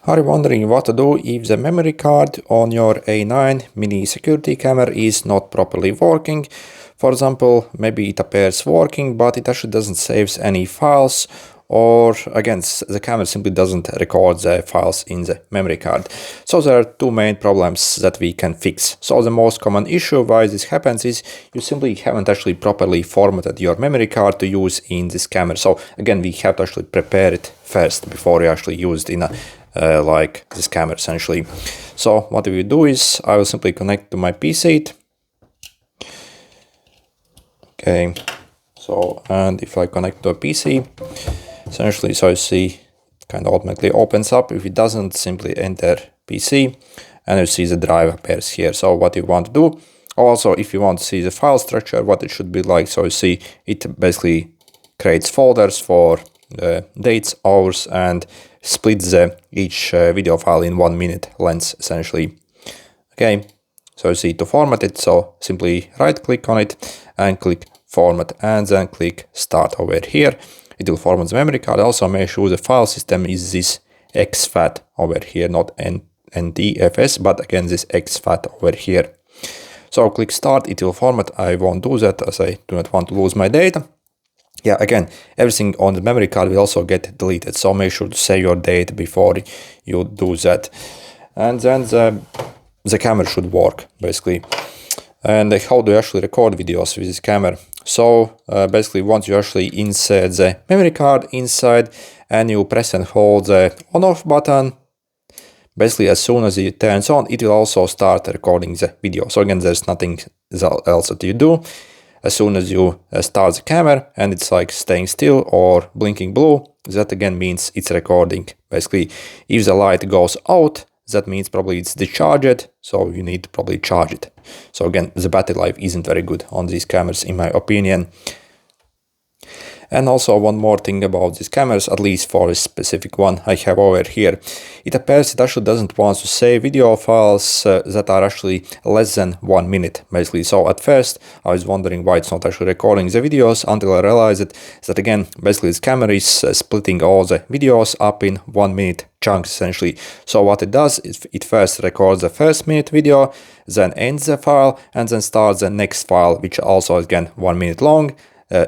Are you wondering what to do if the memory card on your A9 mini security camera is not properly working? For example, maybe it appears working, but it actually doesn't save any files, or again, the camera simply doesn't record the files in the memory card. So there are two main problems that we can fix. So the most common issue why this happens is you simply haven't actually properly formatted your memory card to use in this camera. So again, we have to actually prepare it first before you actually use it in a like this camera essentially. So what we do is I will simply connect to my PC. Okay, so and if I connect to a PC, essentially, so you see it kind of automatically opens up. If it doesn't, simply enter PC and you see the drive appears here. So what you want to do, also if you want to see the file structure, what it should be like, so you see it basically creates folders for dates, hours, and splits each video file in 1 minute length essentially. Okay, so you see to format it, so simply right click on it and click format and then click start over here. It will format the memory card. Also make sure the file system is this exFAT over here, not NTFS, but again this exFAT over here. So click start, it will format. I won't do that as I do not want to lose my data. Yeah, again, everything on the memory card will also get deleted, so make sure to save your data before you do that. And then the camera should work, basically. And how do you actually record videos with this camera? So basically, once you actually insert the memory card inside and you press and hold the on-off button, basically as soon as it turns on, it will also start recording the video. So again, there's nothing else that you do. As soon as you start the camera and it's like staying still or blinking blue, that again means it's recording. Basically, if the light goes out, that means probably it's discharged, so you need to probably charge it. So again, the battery life isn't very good on these cameras in my opinion. And also one more thing about these cameras, at least for a specific one I have over here. It appears it actually doesn't want to save video files that are actually less than 1 minute, basically. So at first I was wondering why it's not actually recording the videos until I realized that again, basically this camera is splitting all the videos up in 1 minute chunks essentially. So what it does is it first records the first minute video, then ends the file, and then starts the next file, which also is again 1 minute long.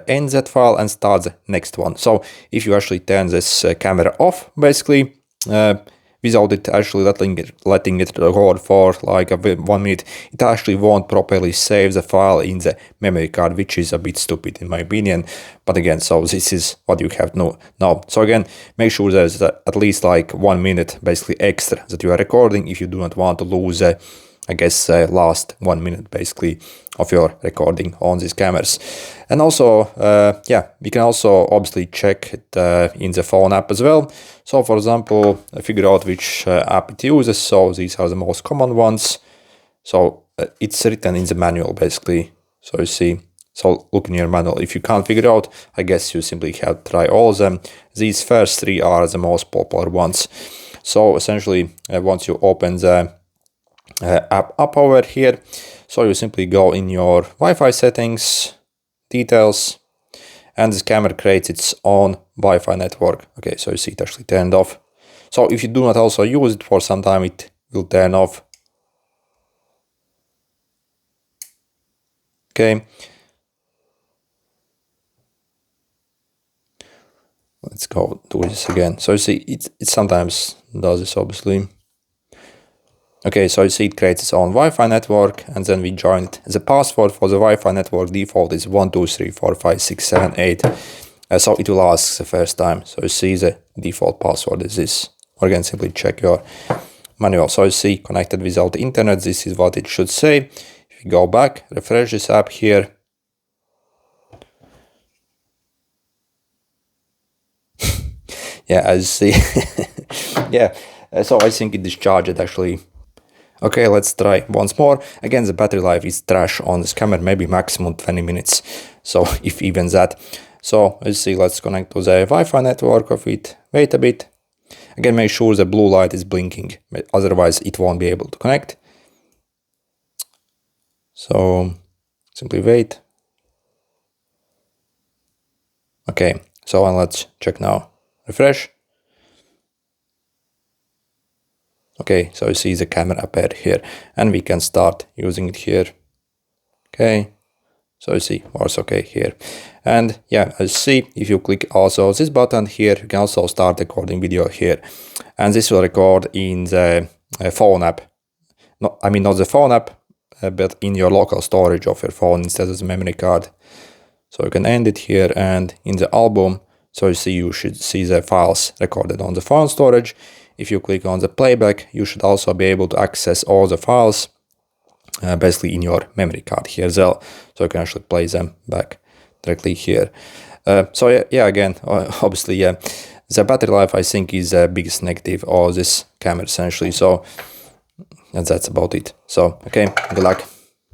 Ends that file and starts the next one. So if you actually turn this camera off, basically, without it actually letting it record for like 1 minute, it actually won't properly save the file in the memory card, which is a bit stupid in my opinion. But again, so this is what you have to know now. So again, make sure there's at least like 1 minute basically extra that you are recording if you do not want to lose I guess last 1 minute basically of your recording on these cameras. And also, yeah, we can also obviously check it in the phone app as well. So for example, figure out which app it uses. So these are the most common ones. So it's written in the manual basically. So you see, so look in your manual. If you can't figure out, I guess you simply have to try all of them. These first three are the most popular ones. So essentially, once you open the app up over here, so you simply go in your Wi-Fi settings, details, and this camera creates its own Wi-Fi network. Okay, so you see it actually turned off. So if you do not also use it for some time, it will turn off. Okay. Let's go do this again. So you see it sometimes does this obviously. Okay, so you see it creates its own Wi-Fi network, and then we join it. The password for the Wi-Fi network default is 1234567 so it will ask the first time. So you see the default password is this. Or again, simply check your manual. So you see connected without the internet. This is what it should say. If you go back, refresh this app here. Yeah, as you see, yeah. So I think it discharged actually. Okay, let's try once more. Again, the battery life is trash on this camera, maybe maximum 20 minutes. So if even that. So let's see, let's connect to the Wi-Fi network of it. Wait a bit. Again, make sure the blue light is blinking, otherwise it won't be able to connect. So simply wait. Okay, so let's check now. Refresh. Okay, so you see the camera appear here, and we can start using it here. Okay, so you see works okay here. And yeah, as you see, if you click also this button here, you can also start recording video here, and this will record in the phone app. No, I mean not the phone app, but in your local storage of your phone instead of the memory card. So you can end it here, and in the album, so you see, you should see the files recorded on the phone storage. If you click on the playback, you should also be able to access all the files basically in your memory card here as well. So you can actually play them back directly here. So yeah, again, obviously, yeah, the battery life I think is the biggest negative of this camera essentially. So that's about it. So okay, good luck.